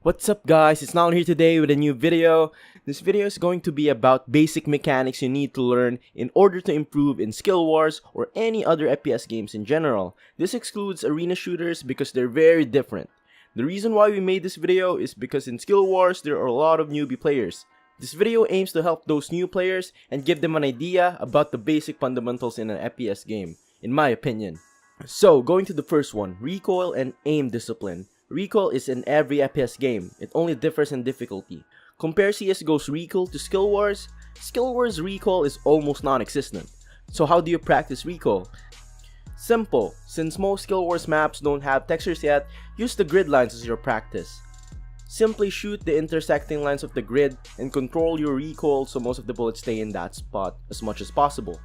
What's up guys, it's Nal here today with a new video. This video is going to be about basic mechanics you need to learn in order to improve in Skillwarz or any other FPS games in general. This excludes arena shooters because they're very different. The reason why we made this video is because in Skillwarz there are a lot of newbie players. This video aims to help those new players and give them an idea about the basic fundamentals in an FPS game, in my opinion. So, going to the first one, recoil and aim discipline. Recoil is in every FPS game, it only differs in difficulty. Compare CSGO's recoil to Skillwarz. Skillwarz recoil is almost non-existent. So how do you practice recoil? Simple, since most Skillwarz maps don't have textures yet, use the grid lines as your practice. Simply shoot the intersecting lines of the grid and control your recoil so most of the bullets stay in that spot as much as possible.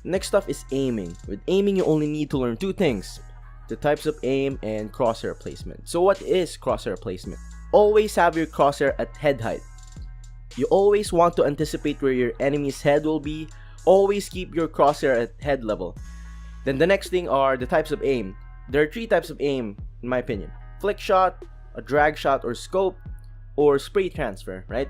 Next up is aiming. With aiming you only need to learn two things: the types of aim and crosshair placement. So what is crosshair placement? Always have your crosshair at head height. You always want to anticipate where your enemy's head will be. Always keep your crosshair at head level. Then the next thing are the types of aim. There are three types of aim in my opinion: flick shot, a drag shot or scope, or spray transfer, right?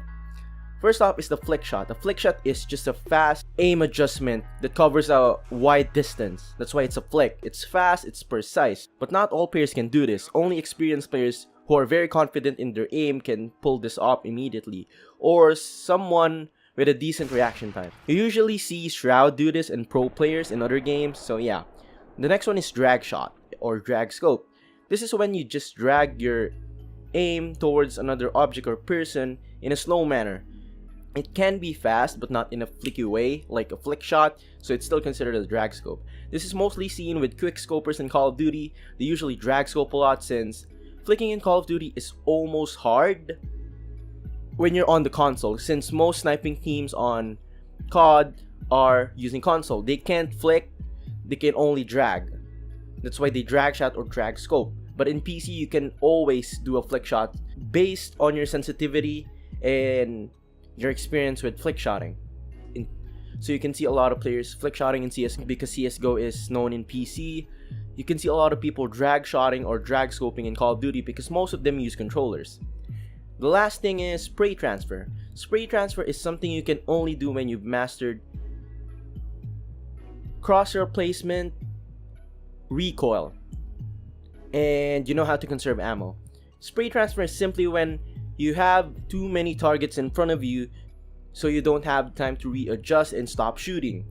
First off is the flick shot. The flick shot is just a fast aim adjustment that covers a wide distance. That's why it's a flick. It's fast, it's precise. But not all players can do this. Only experienced players who are very confident in their aim can pull this off immediately. Or someone with a decent reaction time. You usually see Shroud do this and pro players in other games, so yeah. The next one is drag shot or drag scope. This is when you just drag your aim towards another object or person in a slow manner. It can be fast but not in a flicky way like a flick shot, so it's still considered a drag scope. This is mostly seen with quick scopers in Call of Duty. They usually drag scope a lot since flicking in Call of Duty is almost hard when you're on the console, since most sniping teams on COD are using console. They can't flick, they can only drag. That's why they drag shot or drag scope. But in PC you can always do a flick shot based on your sensitivity and your experience with flick shotting. So you can see a lot of players flick shotting in CS because CSGO is known in PC. You can see a lot of people drag shotting or drag scoping in Call of Duty because most of them use controllers. The last thing is spray transfer. Spray transfer is something you can only do when you've mastered crosshair placement, recoil, and you know how to conserve ammo. Spray transfer is simply when you have too many targets in front of you, so you don't have time to readjust and stop shooting.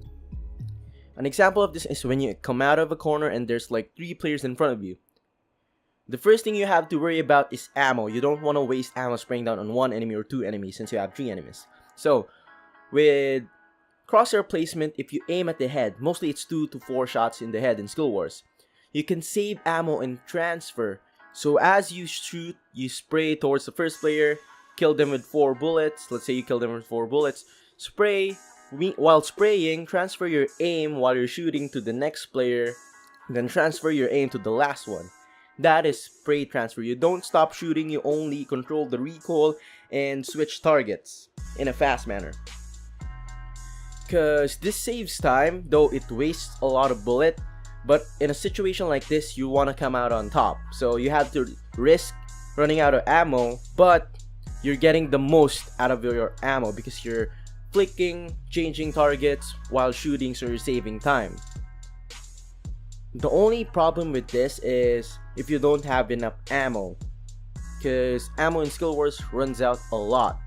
An example of this is when you come out of a corner and there's like 3 players in front of you. The first thing you have to worry about is ammo. You don't want to waste ammo spraying down on 1 enemy or 2 enemies since you have 3 enemies. So, with crosshair placement, if you aim at the head, mostly it's 2 to 4 shots in the head in Skillwarz, you can save ammo and transfer. So as you shoot, you spray towards the first player, kill them with 4 bullets. Let's say you kill them with 4 bullets. Spray, while spraying, transfer your aim while you're shooting to the next player. Then transfer your aim to the last one. That is spray transfer. You don't stop shooting, you only control the recoil and switch targets in a fast manner. Because this saves time, though it wastes a lot of bullet. But in a situation like this, you want to come out on top. So you have to risk running out of ammo, but you're getting the most out of your ammo because you're flicking, changing targets while shooting, so you're saving time. The only problem with this is if you don't have enough ammo, because ammo in Skillwarz runs out a lot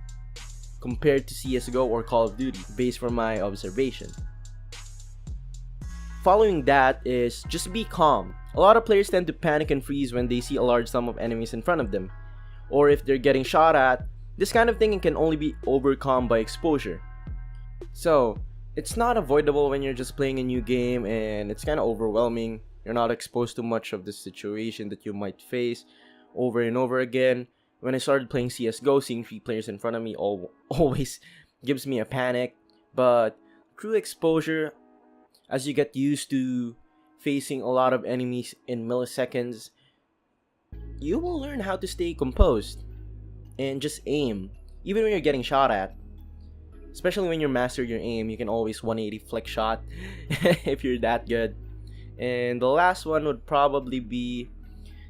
compared to CSGO or Call of Duty, based from my observation. Following that is just be calm. A lot of players tend to panic and freeze when they see a large sum of enemies in front of them, or if they're getting shot at. This kind of thing can only be overcome by exposure. So, it's not avoidable when you're just playing a new game and it's kind of overwhelming. You're not exposed to much of the situation that you might face over and over again. When I started playing CSGO, seeing 3 players in front of me always gives me a panic. But through exposure, as you get used to facing a lot of enemies in milliseconds, you will learn how to stay composed and just aim, even when you're getting shot at. Especially when you master your aim, you can always 180 flick shot if you're that good. And the last one would probably be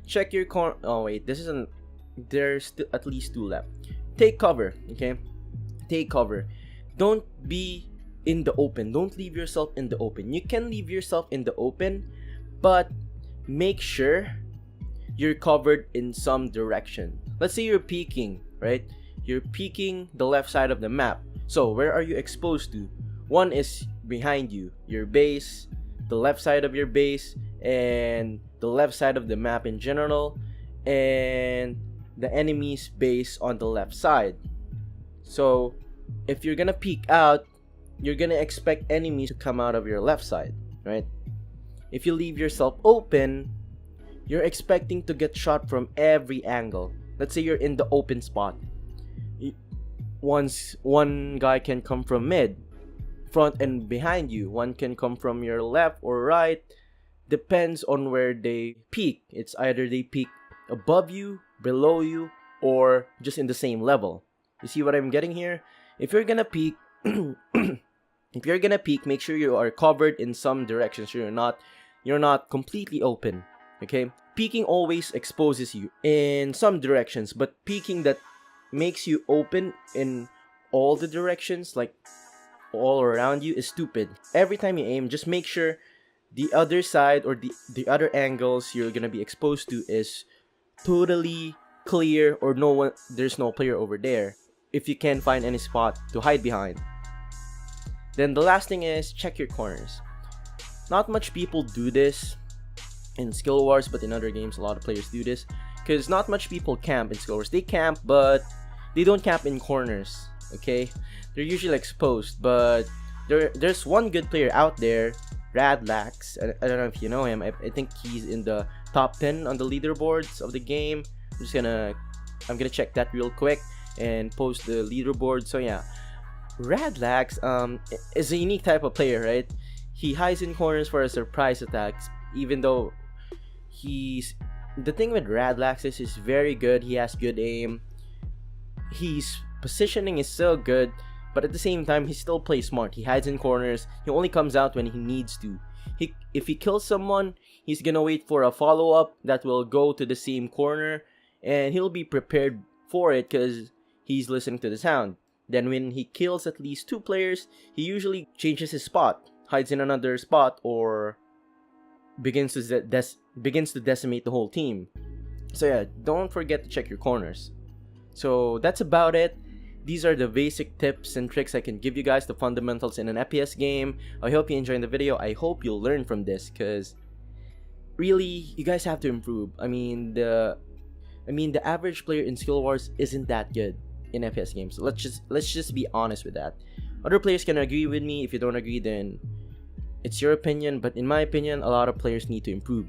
check your corner. Oh wait, this isn't there's still at least 2 left. Take cover, okay? Take cover. Don't be in the open. Don't leave yourself in the open. You can leave yourself in the open, but make sure you're covered in some direction. Let's say you're peeking, right? You're peeking the left side of the map. So where are you exposed to? One is behind you, your base, the left side of your base, and the left side of the map in general, and the enemy's base on the left side. So if you're gonna peek out, you're gonna expect enemies to come out of your left side, right? If you leave yourself open, you're expecting to get shot from every angle. Let's say you're in the open spot. One guy can come from mid, front, and behind you. One can come from your left or right. Depends on where they peek. It's either they peek above you, below you, or just in the same level. You see what I'm getting here? If you're gonna peek, make sure you are covered in some direction, so you're not completely open. Okay? Peeking always exposes you in some directions, but peeking that makes you open in all the directions, like all around you, is stupid. Every time you aim, just make sure the other side or the other angles you're gonna be exposed to is totally clear, or there's no player over there, if you can't find any spot to hide behind. Then the last thing is check your corners. Not much people do this in Skillwarz, but in other games a lot of players do this, because not much people camp in Skillwarz. They camp, but they don't camp in corners, okay? They're usually exposed, but there's one good player out there, Radlax. I don't know if you know him. I think he's in the top 10 on the leaderboards of the game. I'm gonna check that real quick and post the leaderboard. So yeah, Radlax is a unique type of player, right? He hides in corners for a surprise attacks, even though the thing with Radlax is he's very good. He has good aim. His positioning is so good, but at the same time he still plays smart. He hides in corners. He only comes out when he needs to. If he kills someone, he's gonna wait for a follow-up that will go to the same corner, and he'll be prepared for it because he's listening to the sound. Then when he kills at least 2 players, he usually changes his spot, hides in another spot, or begins to decimate the whole team. So yeah, don't forget to check your corners. So that's about it. These are the basic tips and tricks I can give you guys, the fundamentals in an FPS game. I hope you enjoyed the video. I hope you'll learn from this, because really, you guys have to improve. I mean, the average player in Skillwarz isn't that good in FPS games. So let's just be honest with that. Other players can agree with me. If you don't agree, then it's your opinion. But in my opinion, a lot of players need to improve.